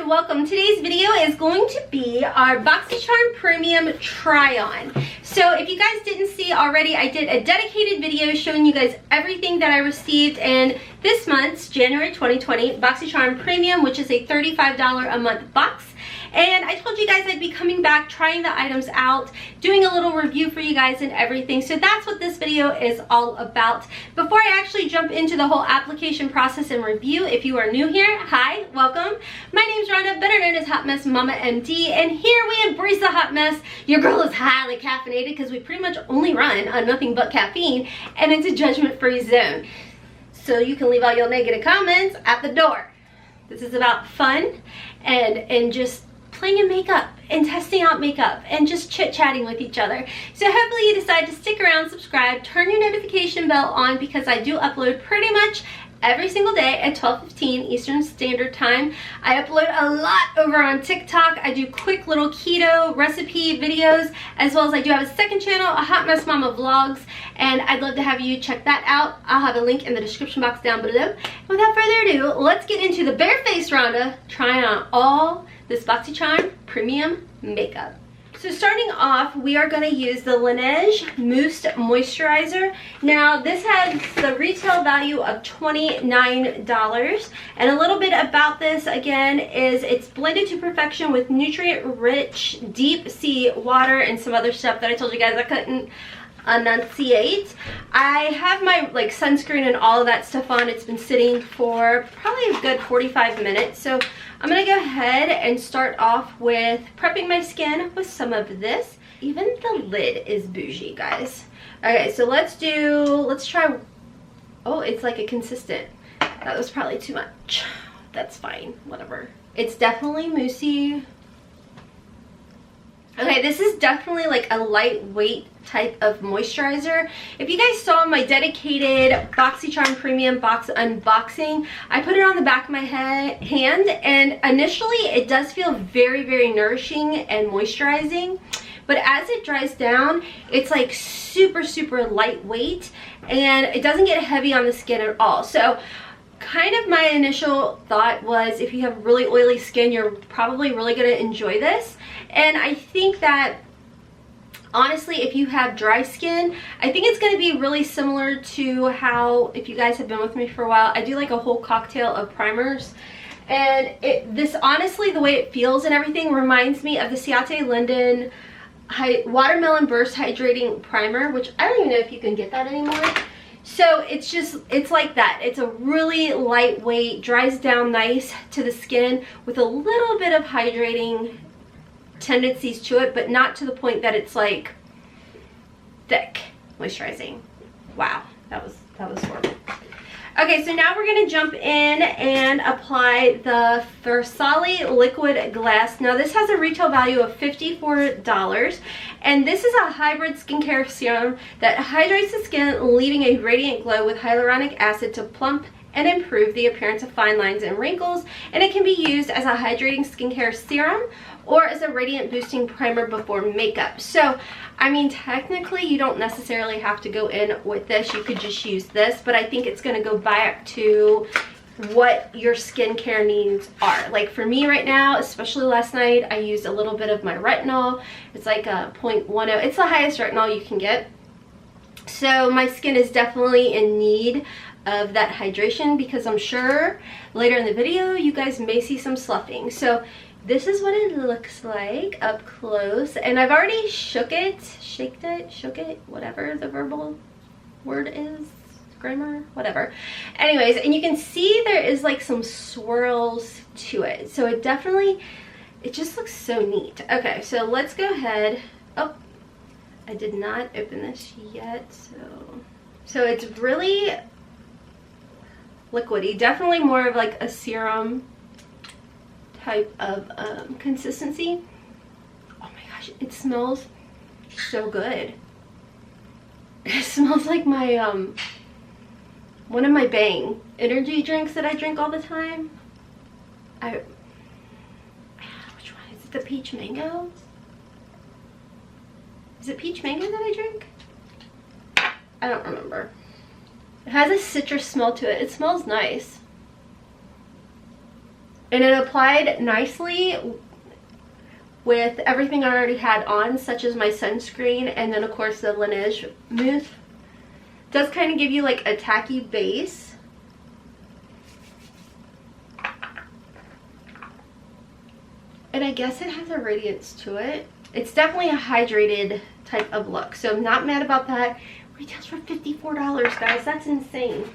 Welcome. Today's video is going to be our Boxycharm Premium try-on. So if you guys didn't see already, I did a dedicated video showing you guys everything that I received in this month's January 2020 Boxycharm Premium, which is a $35 a month box. And I told you guys I'd be coming back, trying the items out, doing a little review for you guys and everything. So that's what this video is all about. Before I actually jump into the whole application process and review, if you are new here, hi, welcome. My name's Rhonda, better known as Hot Mess Mama MD, and here we embrace the hot mess. Your girl is highly caffeinated because we pretty much only run on nothing but caffeine, and it's a judgment-free zone. So you can leave all your negative comments at the door. This is about fun and just playing in makeup and testing out makeup and just chit-chatting with each other. So hopefully you decide to stick around, subscribe, turn your notification bell on, because I do upload pretty much every single day at 12:15 Eastern Standard Time. I upload a lot over on TikTok. I do quick little keto recipe videos, as well as I do have a second channel, a Hot Mess Mama Vlogs, and I'd love to have you check that out. I'll have a link in the description box down below. Without further ado, let's get into the bare-faced Rhonda trying on all this Boxycharm Premium makeup. So starting off, we are going to use the Laneige Mousse Moisturizer. Now this has the retail value of $29, and a little bit about this again is it's blended to perfection with nutrient-rich deep sea water and some other stuff that I told you guys I couldn't enunciate. I have my sunscreen and all of that stuff on. It's been sitting for probably a good 45 minutes, so I'm gonna go ahead and start off with prepping my skin with some of this. Even the lid is bougie, guys. Okay, so let's try. Oh, it's like a consistent. That was probably too much. That's fine, whatever. It's definitely moussey. Okay, this is definitely like a lightweight type of moisturizer. If you guys saw my dedicated Boxycharm Premium box unboxing, I put it on the back of my hand, and initially it does feel very, very nourishing and moisturizing. But as it dries down, it's like super, super lightweight, and it doesn't get heavy on the skin at all. So kind of my initial thought was, if you have really oily skin, you're probably really going to enjoy this. And I think that honestly, if you have dry skin, I think it's going to be really similar to how, if you guys have been with me for a while, I do like a whole cocktail of primers. And this honestly, the way it feels and everything reminds me of the Ciate Linden Watermelon Burst Hydrating Primer, which I don't even know if you can get that anymore. So it's like that. It's a really lightweight, dries down nice to the skin with a little bit of hydrating tendencies to it, but not to the point that it's like thick moisturizing. Wow, that was horrible. Okay, so now we're gonna jump in and apply the Versali Liquid Glass. Now this has a retail value of $54, and this is a hybrid skincare serum that hydrates the skin, leaving a radiant glow with hyaluronic acid to plump and improve the appearance of fine lines and wrinkles. And it can be used as a hydrating skincare serum or as a radiant boosting primer before makeup. So I mean, technically you don't necessarily have to go in with this. You could just use this, but I think it's going to go back to what your skincare needs are. Like for me right now, especially last night, I used a little bit of my retinol. It's like a 0.10. It's the highest retinol you can get. So my skin is definitely in need of that hydration, because I'm sure later in the video you guys may see some sloughing. So this is what it looks like up close, and I've already shook it, whatever the verbal word is, grammar, whatever. Anyways, and you can see there is like some swirls to it, so it just looks so neat. Okay, so let's go ahead. Oh, I did not open this yet, so it's really liquidy, definitely more of like a serum type of consistency. Oh my gosh, it smells so good. It smells like my one of my Bang energy drinks that I drink all the time. Which one is it? The peach mango? Is it peach mango that I drink? I don't remember. It has a citrus smell to it. It smells nice. And it applied nicely with everything I already had on, such as my sunscreen and then of course the Laneige mousse. It does kind of give you like a tacky base. And I guess it has a radiance to it. It's definitely a hydrated type of look, so I'm not mad about that. Retails for $54, guys. That's insane.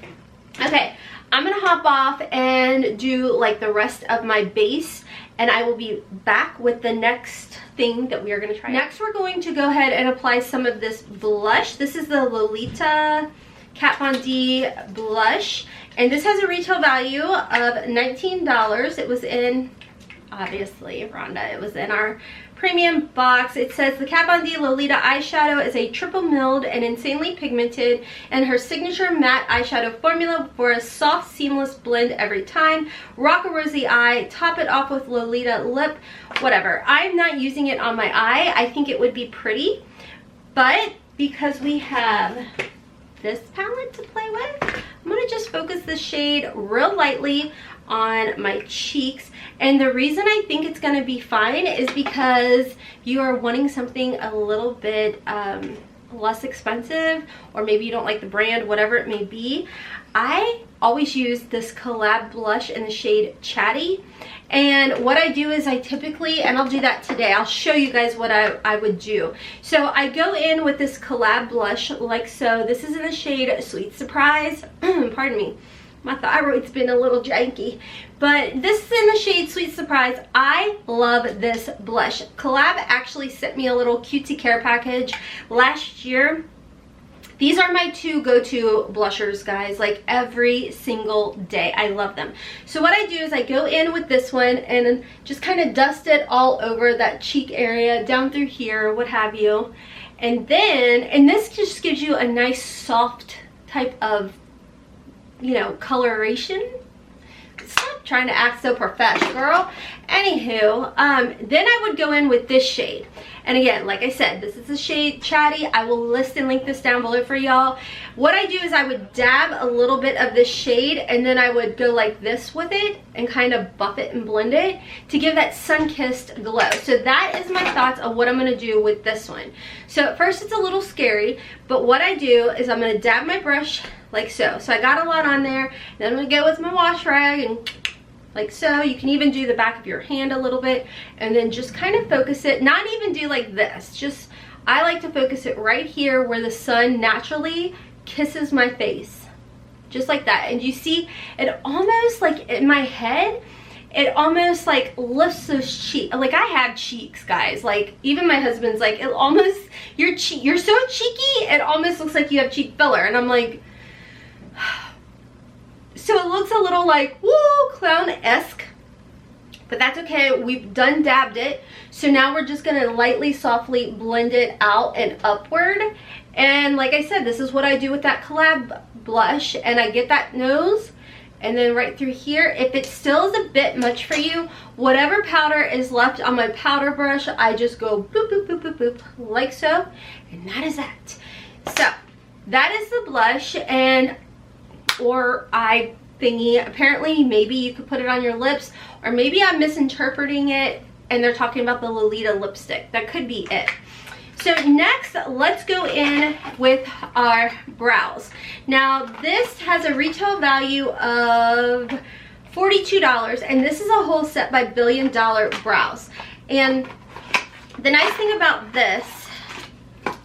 Okay, I'm gonna hop off and do like the rest of my base, and I will be back with the next thing that we are gonna try. Next, we're going to go ahead and apply some of this blush. This is the Lolita Kat Von D blush, and this has a retail value of $19. It was in, obviously, Rhonda, it was in our premium box. It says the Kat Von D Lolita eyeshadow is a triple milled and insanely pigmented, and her signature matte eyeshadow formula for a soft seamless blend every time. Rock a rosy eye, top it off with Lolita lip, whatever. I'm not using it on my eye. I think it would be pretty, but because we have this palette to play with, I'm gonna just focus the shade real lightly on my cheeks. And the reason I think it's gonna be fine is because you are wanting something a little bit less expensive, or maybe you don't like the brand, whatever it may be. I always use this collab blush in the shade Chatty, and what I do is I typically, and I'll do that today, I'll show you guys what I would do. So I go in with this collab blush like so. This is in the shade Sweet Surprise. Pardon me, my thyroid's been a little janky, but this is in the shade Sweet Surprise. I love this blush. Collab actually sent me a little cutesy care package last year. These are my two go-to blushers, guys, like every single day. I love them. So what I do is I go in with this one and just kind of dust it all over that cheek area, down through here, what have you. And then, and this just gives you a nice soft type of, you know, coloration. Stop trying to act so professional, girl. Anywho, then I would go in with this shade. And again, like I said, this is the shade Chatty. I will list and link this down below for y'all. What I do is I would dab a little bit of this shade, and then I would go like this with it and kind of buff it and blend it to give that sun-kissed glow. So that is my thoughts of what I'm going to do with this one. So at first it's a little scary, but what I do is I'm going to dab my brush like so. So I got a lot on there, then I'm going to go with my wash rag and like so. You can even do the back of your hand a little bit, and then just kind of focus it, not even do like this, just I like to focus it right here where the sun naturally kisses my face, just like that. And you see it almost like in my head, it almost like lifts those cheeks. Like I have cheeks, guys, like even my husband's like, it almost, you're so cheeky, it almost looks like you have cheek filler. And I'm like, so it looks a little like, woo, clown-esque, but that's okay. We've done dabbed it. So now we're just gonna lightly, softly blend it out and upward. And like I said, this is what I do with that collab blush. And I get that nose, and then right through here. If it still is a bit much for you, whatever powder is left on my powder brush, I just go boop, boop, boop, boop, boop, like so. And that is that. So that is the blush, and or eye thingy. Apparently maybe you could put it on your lips, or maybe I'm misinterpreting it and they're talking about the Lolita lipstick. That could be it. So next, let's go in with our brows. Now this has a retail value of $42, and this is a whole set by Billion Dollar Brows. And the nice thing about this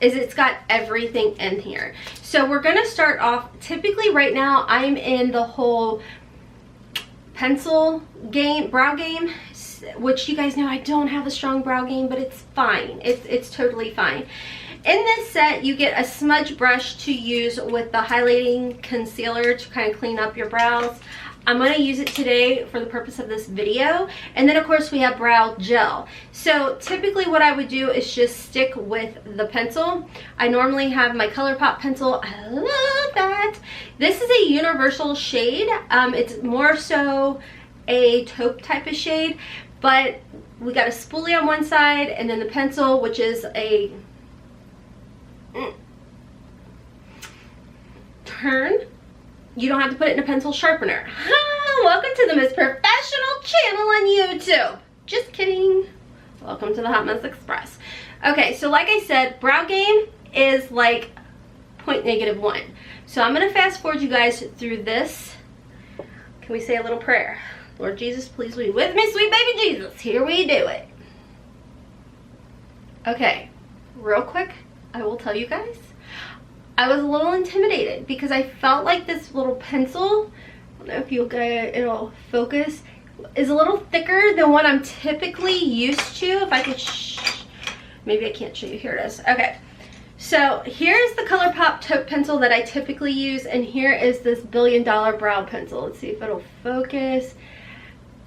is it's got everything in here. So we're gonna start off, typically right now I'm in the whole pencil game, brow game, which you guys know I don't have a strong brow game, but it's fine. It's totally fine. In this set, you get a smudge brush to use with the highlighting concealer to kind of clean up your brows. I'm going to use it today for the purpose of this video. And then of course we have brow gel. So typically what I would do is just stick with the pencil. I normally have my ColourPop pencil. I love that. This is a universal shade. It's more so a taupe type of shade, but we got a spoolie on one side and then the pencil, which is a Turn. You don't have to put it in a pencil sharpener. Welcome to the most professional channel on YouTube. Just kidding. Welcome to the Hot Mess Express. Okay, so like I said, brow game is like .-1. So I'm gonna fast forward you guys through this. Can we say a little prayer? Lord Jesus, please be with me, sweet baby Jesus. Here we do it. Okay, real quick, I will tell you guys, I was a little intimidated because I felt like this little pencil, I don't know if you'll get it'll focus, is a little thicker than what I'm typically used to. If I could, maybe I can't show you. Here it is. Okay, so here's the ColourPop taupe pencil that I typically use, and here is this $1 billion brow pencil. Let's see if it'll focus.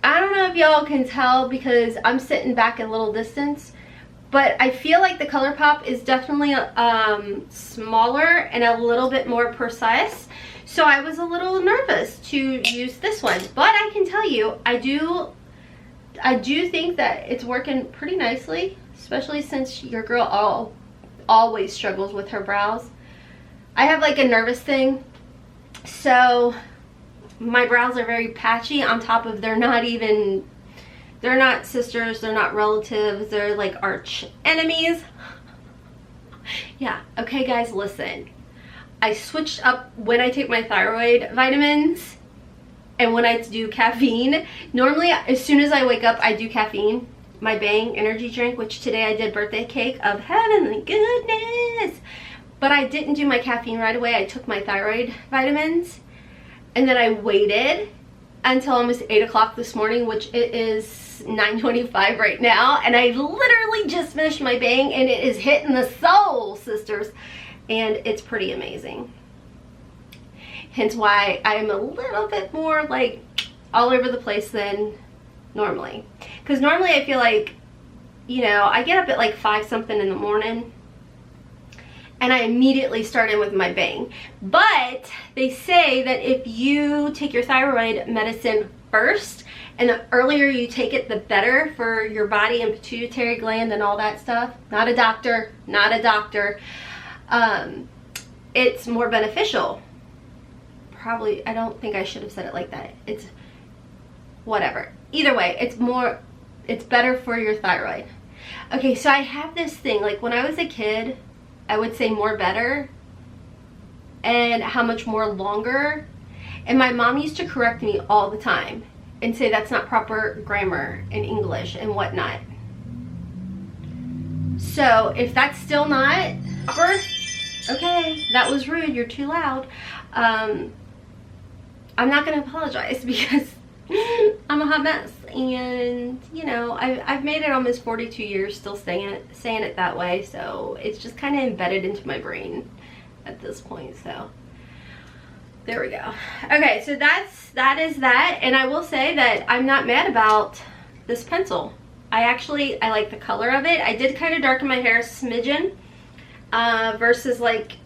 I don't know if y'all can tell because I'm sitting back a little distance, but I feel like the ColourPop is definitely smaller and a little bit more precise. So I was a little nervous to use this one, but I can tell you, I do think that it's working pretty nicely, especially since your girl always struggles with her brows. I have like a nervous thing, so my brows are very patchy on top of they're not sisters, they're not relatives, they're like arch enemies. Yeah, okay guys, listen. I switched up when I take my thyroid vitamins and when I do caffeine. Normally, as soon as I wake up, I do caffeine. My Bang energy drink, which today I did birthday cake of heavenly goodness. But I didn't do my caffeine right away. I took my thyroid vitamins and then I waited until almost 8 o'clock this morning, which it is 9:25 right now, and I literally just finished my Bang and it is hitting the soul, sisters, and it's pretty amazing. Hence why I'm a little bit more like all over the place than normally, because normally I feel like, you know, I get up at like 5 something in the morning and I immediately start in with my Bang. But they say that if you take your thyroid medicine first, and the earlier you take it, the better for your body and pituitary gland and all that stuff. Not a doctor, not a doctor. It's more beneficial. Probably, I don't think I should have said it like that. It's whatever. Either way, it's better for your thyroid. Okay, so I have this thing, like when I was a kid, I would say more better and how much more longer. And my mom used to correct me all the time and say that's not proper grammar in English and whatnot. So if that's still not proper, okay, that was rude, you're too loud. I'm not gonna apologize because I'm a hot mess, and you know, I've made it almost 42 years still saying it that way, so it's just kind of embedded into my brain at this point. So there we go. Okay, so that is that, and I will say that I'm not mad about this pencil. I like the color of it. I did kind of darken my hair a smidgen versus like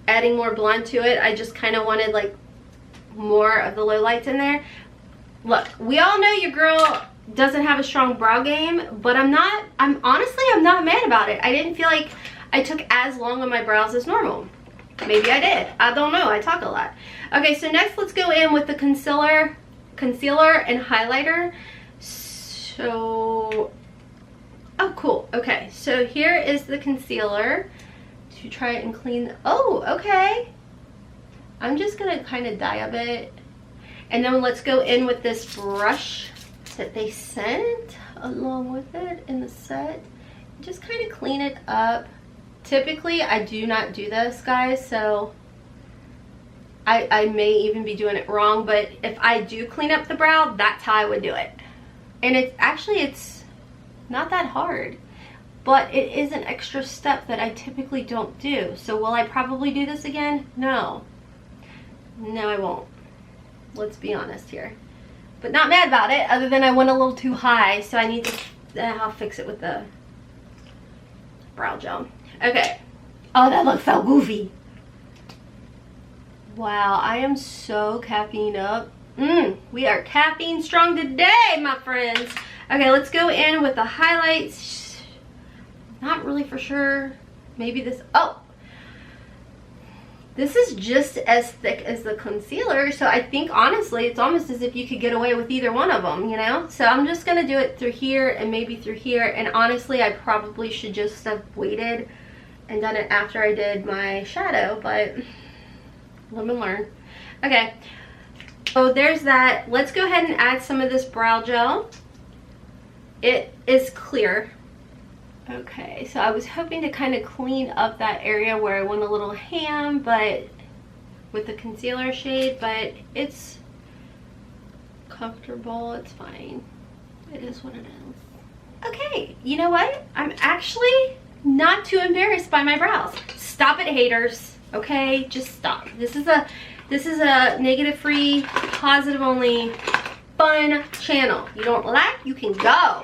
adding more blonde to it. I just kind of wanted like more of the lowlights in there. Look, we all know your girl doesn't have a strong brow game, but I'm honestly not mad about it. I didn't feel like I took as long on my brows as normal. Maybe I did. I don't know. I talk a lot. Okay, so next let's go in with the concealer and highlighter. So, oh cool. Okay, so here is the concealer to try it and clean. Oh, okay. I'm just gonna kind of dab it. And then let's go in with this brush that they sent along with it in the set. Just kind of clean it up. Typically, I do not do this, guys, so I may even be doing it wrong, but if I do clean up the brow, that's how I would do it. And it's not that hard, but it is an extra step that I typically don't do. So will I probably do this again? No. No, I won't. Let's be honest here. But not mad about it, other than I went a little too high, so I need to, I'll fix it with the brow gel. Okay. Oh, that looks so goofy. Wow, I am so caffeine up. We are caffeine strong today, my friends. Okay, let's go in with the highlights. Not really for sure. Maybe this, oh. This is just as thick as the concealer, so I think honestly it's almost as if you could get away with either one of them, you know? So I'm just gonna do it through here and maybe through here, and honestly I probably should just have waited and done it after I did my shadow, but live and learn. Okay, so there's that. Let's go ahead and add some of this brow gel. It is clear. Okay, so I was hoping to kind of clean up that area where I went a little ham, but with the concealer shade, but it's comfortable, it's fine. It is what it is. Okay, you know what? I'm actually not too embarrassed by my brows. Stop it, haters. Okay, just stop. This is a negative free, positive only, fun channel. You don't like, you can go.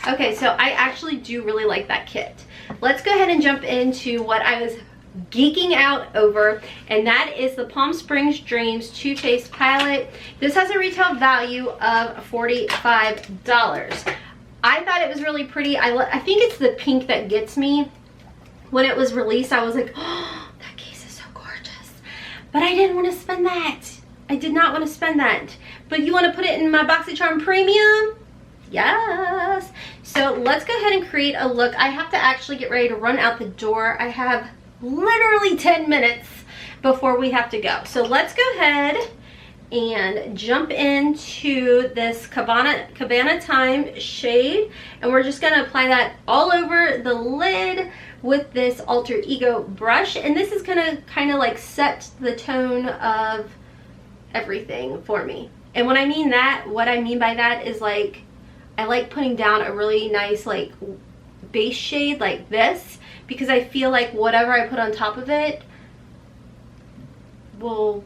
Okay, so I actually do really like that kit. Let's go ahead and jump into what I was geeking out over, and that is the Palm Springs Dreams Too Faced palette. This has a retail value of $45. I thought it was really pretty. I think it's the pink that gets me. When it was released, I was like, oh, that case is so gorgeous. But I didn't want to spend that. I did not want to spend that. But you want to put it in my Boxycharm Premium? Yes. So let's go ahead and create a look. I have to actually get ready to run out the door. I have literally 10 minutes before we have to go. So let's go ahead and jump into this Cabana Time shade, and we're just going to apply that all over the lid with this Alter Ego brush, and this is going to kind of like set the tone of everything for me. And when I mean that, what I mean by that is like, I like putting down a really nice like base shade like this, because I feel like whatever I put on top of it will,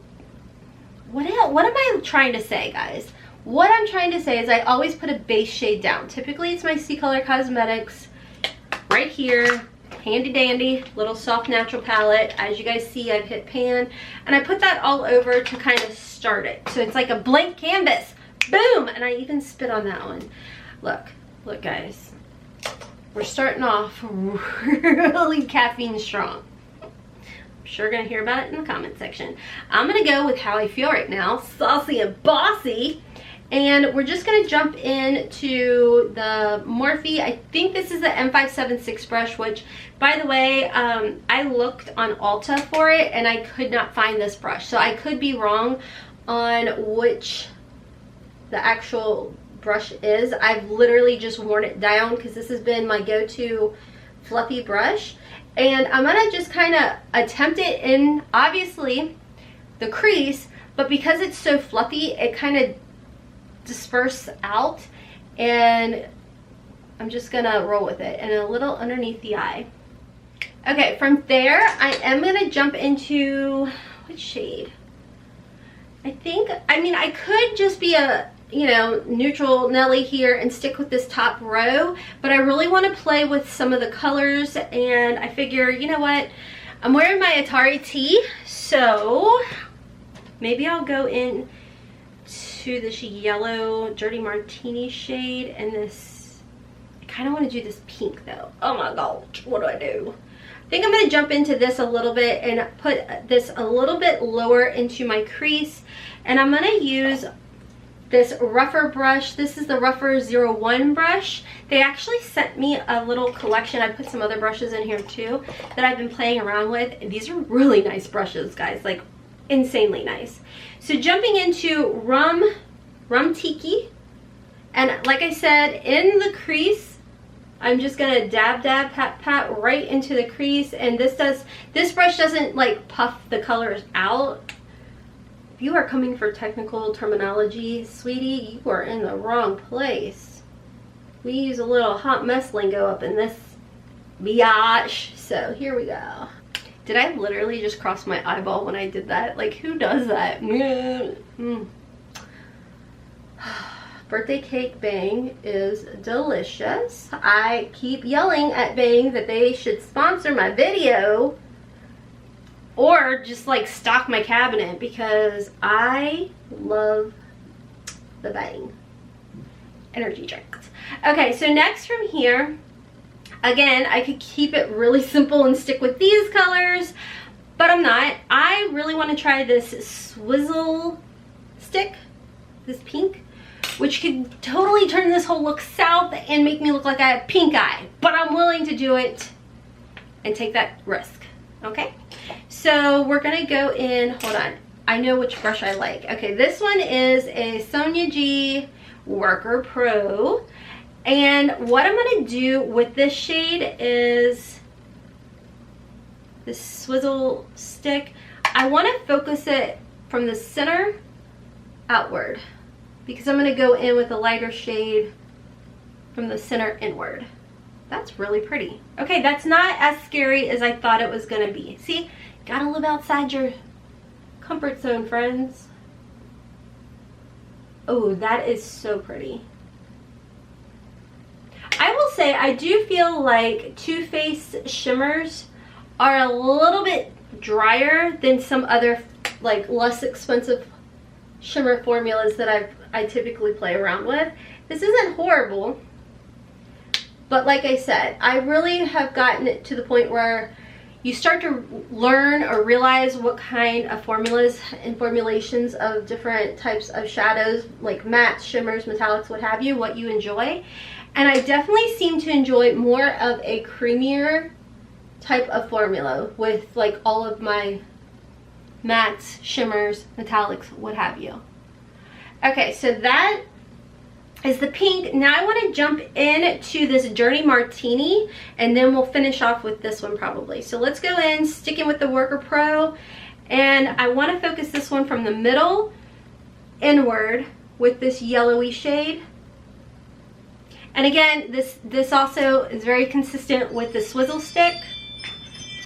what am I trying to say, guys? What I'm trying to say is I always put a base shade down. Typically it's my C Color Cosmetics right here, handy dandy little soft natural palette. As you guys see, I've hit pan, and I put that all over to kind of start it. So it's like a blank canvas. Boom! And I even spit on that one. Look guys, we're starting off really caffeine strong. I'm sure gonna hear about it in the comment section. I'm gonna go with how I feel right now, saucy and bossy, and we're just gonna jump into the Morphe. I think this is the M576 brush, which by the way, I looked on Ulta for it and I could not find this brush, so I could be wrong on which the actual brush is. I've literally just worn it down because this has been my go-to fluffy brush, and I'm gonna just kind of attempt it in obviously the crease, but because it's so fluffy it kind of disperses out, and I'm just gonna roll with it and a little underneath the eye. Okay, from there I am gonna jump into which shade? I mean I could just be a, you know, neutral Nelly here and stick with this top row, but I really want to play with some of the colors, and I figure, you know what, I'm wearing my Atari tee, so maybe I'll go in to this yellow Dirty Martini shade, and this, I kind of want to do this pink though. Oh my gosh, what do I do? I think I'm going to jump into this a little bit and put this a little bit lower into my crease, and I'm going to use this rougher brush. This is the Rougher 01 brush. They actually sent me a little collection. I put some other brushes in here too that I've been playing around with, and these are really nice brushes, guys, like insanely nice. So jumping into Rum Tiki, and like I said, in the crease I'm just gonna dab pat right into the crease, and this brush doesn't like puff the colors out. If you are coming for technical terminology, sweetie, you are in the wrong place. We use a little hot mess lingo up in this biatch. So here we go. Did I literally just cross my eyeball when I did that? Like, who does that? Birthday Cake Bang is delicious. I keep yelling at Bang that they should sponsor my video, or just like stock my cabinet, because I love the Bang energy drinks. Okay, so next from here, again, I could keep it really simple and stick with these colors, but I'm not. I really want to try this swizzle stick, this pink, which could totally turn this whole look south and make me look like I have pink eye, but I'm willing to do it and take that risk. Okay, so we're gonna go in, hold on, I know which brush I like. Okay, this one is a Sonia G Worker Pro, and what I'm gonna do with this shade is this swizzle stick. I want to focus it from the center outward because I'm gonna go in with a lighter shade from the center inward. That's really pretty. Okay, that's not as scary as I thought it was gonna be. See, gotta live outside your comfort zone, friends. Oh, that is so pretty. I will say I do feel like Too Faced shimmers are a little bit drier than some other like less expensive shimmer formulas that I typically play around with. This isn't horrible, but like I said, I really have gotten it to the point where you start to learn or realize what kind of formulas and formulations of different types of shadows, like mattes, shimmers, metallics, what have you, what you enjoy. And I definitely seem to enjoy more of a creamier type of formula with like all of my mattes, shimmers, metallics, what have you. Okay, so that is the pink. Now I want to jump into this Dirty Martini, and then we'll finish off with this one probably. So let's go in, sticking with the Worker Pro, and I want to focus this one from the middle inward with this yellowy shade. And again, this also is very consistent with the swizzle stick,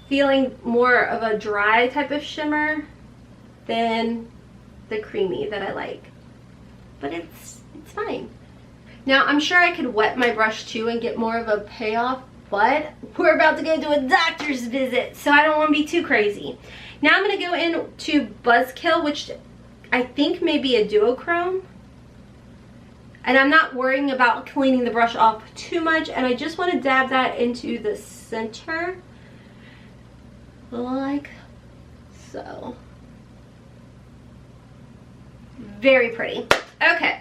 feeling more of a dry type of shimmer than the creamy that I like. But it's fine. Now, I'm sure I could wet my brush too and get more of a payoff, but we're about to go to a doctor's visit, so I don't want to be too crazy. Now I'm going to go into Buzzkill, which I think may be a duochrome. And I'm not worrying about cleaning the brush off too much, and I just want to dab that into the center, like so. Very pretty. Okay.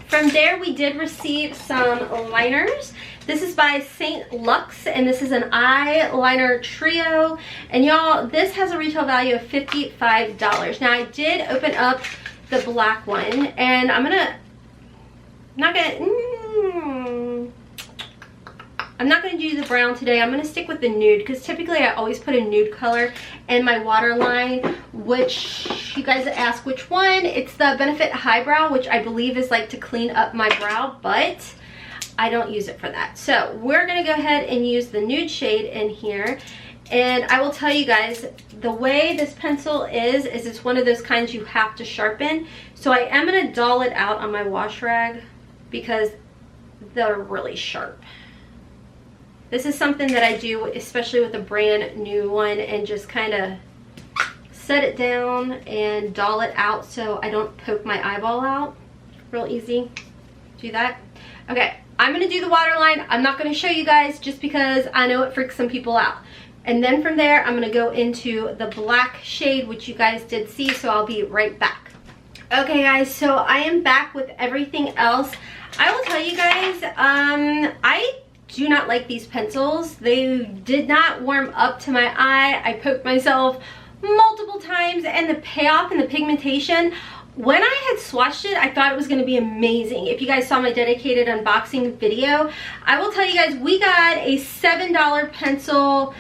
From there, we did receive some liners. This is by St. Luxe, and this is an eyeliner trio. And y'all, this has a retail value of $55. Now, I did open up the black one, and I'm not gonna do the brown today. I'm gonna stick with the nude because typically I always put a nude color in my waterline, which you guys ask which one. It's the Benefit Highbrow, which I believe is like to clean up my brow, but I don't use it for that. So we're gonna go ahead and use the nude shade in here. And I will tell you guys, the way this pencil is it's one of those kinds you have to sharpen. So I am gonna dull it out on my wash rag because they're really sharp. This is something that I do, especially with a brand new one, and just kind of set it down and dull it out so I don't poke my eyeball out. Real easy. Do that. Okay, I'm going to do the waterline. I'm not going to show you guys just because I know it freaks some people out. And then from there, I'm going to go into the black shade, which you guys did see, so I'll be right back. Okay, guys, so I am back with everything else. I will tell you guys, I do not like these pencils. They did not warm up to my eye. I poked myself multiple times, and the payoff and the pigmentation, when I had swatched it, I thought it was going to be amazing. If you guys saw my dedicated unboxing video, I will tell you guys, we got a $7 pencil.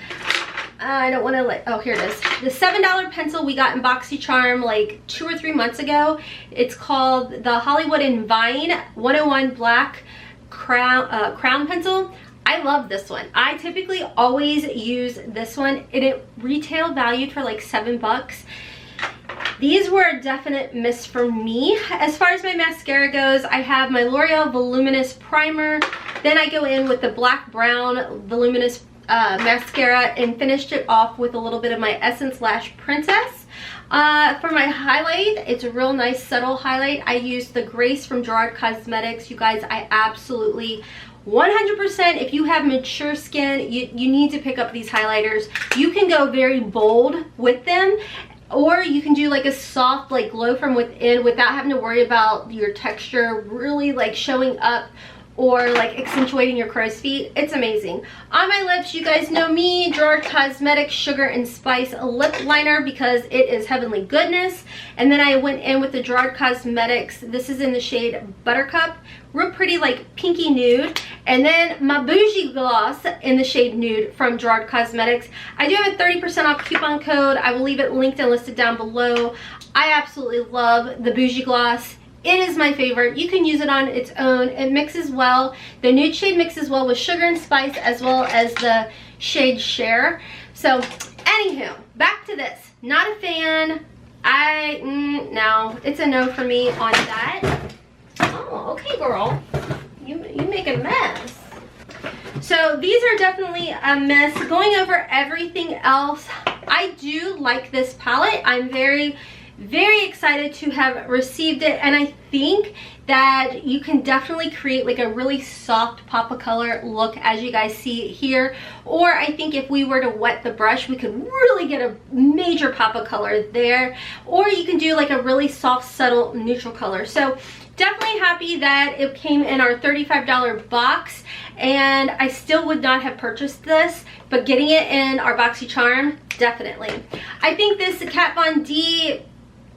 I don't want to let, oh, here it is. The $7 pencil we got in Boxycharm like 2 or 3 months ago. It's called the Hollywood and Vine 101 Black Crown Pencil. I love this one. I typically always use this one, and it retail valued for like $7. These were a definite miss for me. As far as my mascara goes, I have my L'Oreal Voluminous Primer. Then I go in with the Black Brown Voluminous mascara and finished it off with a little bit of my Essence Lash Princess. For my highlight, it's a real nice subtle highlight. I used the Grace from Gerard Cosmetics. You guys, I absolutely 100%, if you have mature skin, you need to pick up these highlighters. You can go very bold with them, or you can do like a soft like glow from within without having to worry about your texture really like showing up or like accentuating your crow's feet. It's amazing. On my lips, you guys know me, Gerard Cosmetics Sugar and Spice lip liner, because it is heavenly goodness. And then I went in with the Gerard Cosmetics, this is in the shade Buttercup, real pretty like pinky nude. And then my bougie gloss in the shade Nude from Gerard Cosmetics. I do have a 30% off coupon code. I will leave it linked and listed down below. I absolutely love the bougie gloss. It is my favorite. You can use it on its own. It mixes well. The nude shade mixes well with Sugar and Spice, as well as the shade Share. So anywho, back to this. Not a fan. No, it's a no for me on that. Oh, okay, girl. You make a mess. So these are definitely a mess. Going over everything else, I do like this palette. I'm very excited to have received it, and I think that you can definitely create like a really soft pop of color look, as you guys see here. Or I think if we were to wet the brush, we could really get a major pop of color there. Or you can do like a really soft, subtle neutral color. So definitely happy that it came in our $35 box, and I still would not have purchased this, but getting it in our Boxycharm, definitely. I think this Kat Von D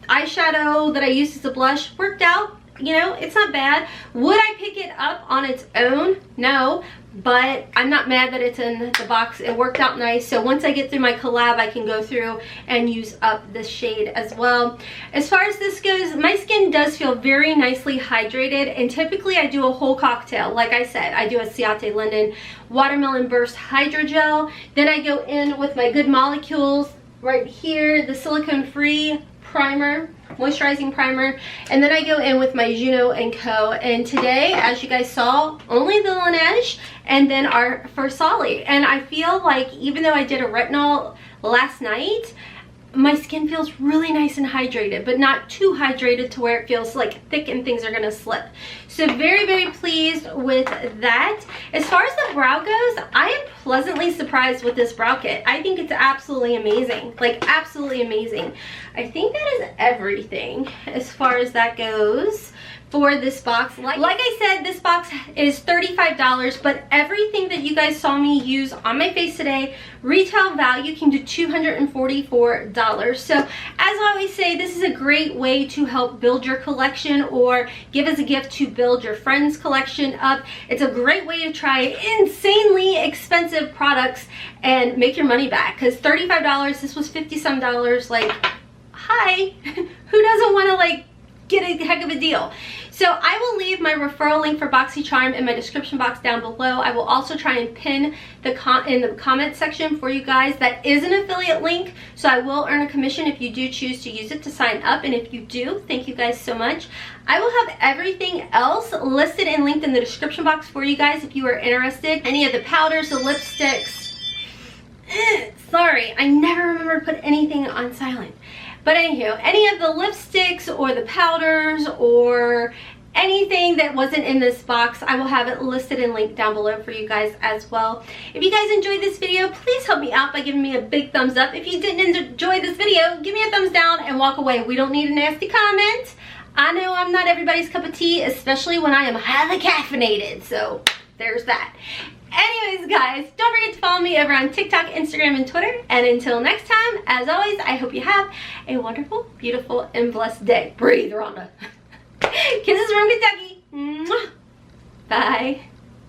eyeshadow that I used as a blush worked out. You know, it's not bad. Would I pick it up on its own? No, but I'm not mad that it's in the box. It worked out nice. So once I get through my collab, I can go through and use up this shade as well. As far as this goes, my skin does feel very nicely hydrated, and typically I do a whole cocktail. Like I said, I do a Ciate Linden Watermelon Burst Hydrogel. Then I go in with my Good Molecules right here, the silicone-free primer, moisturizing primer, and then I go in with my Juno & Co. And today, as you guys saw, only the Laneige and then our Versali. And I feel like even though I did a retinol last night, my skin feels really nice and hydrated, but not too hydrated to where it feels like thick and things are gonna slip. So very pleased with that. As far as the brow goes, I am pleasantly surprised with this brow kit. I think it's absolutely amazing, like absolutely amazing. I think that is everything as far as that goes for this box. Like I said, this box is $35, but everything that you guys saw me use on my face today, retail value came to $244. So as I always say, this is a great way to help build your collection or give as a gift to build your friend's collection up. It's a great way to try insanely expensive products and make your money back, because $35, this was 50-some dollars. Like, hi, who doesn't want to like get a heck of a deal? So I will leave my referral link for Boxycharm in my description box down below. I will also try and pin in the comment section for you guys. That is an affiliate link, so I will earn a commission if you do choose to use it to sign up. And if you do, thank you guys so much. I will have everything else listed and linked in the description box for you guys if you are interested. Any of the powders, the lipsticks. Sorry, I never remember to put anything on silent. But anywho, any of the lipsticks or the powders or anything that wasn't in this box, I will have it listed and linked down below for you guys as well. If you guys enjoyed this video, please help me out by giving me a big thumbs up. If you didn't enjoy this video, give me a thumbs down and walk away. We don't need a nasty comment. I know I'm not everybody's cup of tea, especially when I am highly caffeinated. So there's that. Anyways, guys, don't forget to follow me over on TikTok, Instagram, and Twitter. And until next time, as always, I hope you have a wonderful, beautiful, and blessed day. Breathe, Rhonda. Kisses from Kentucky. Mwah. Bye.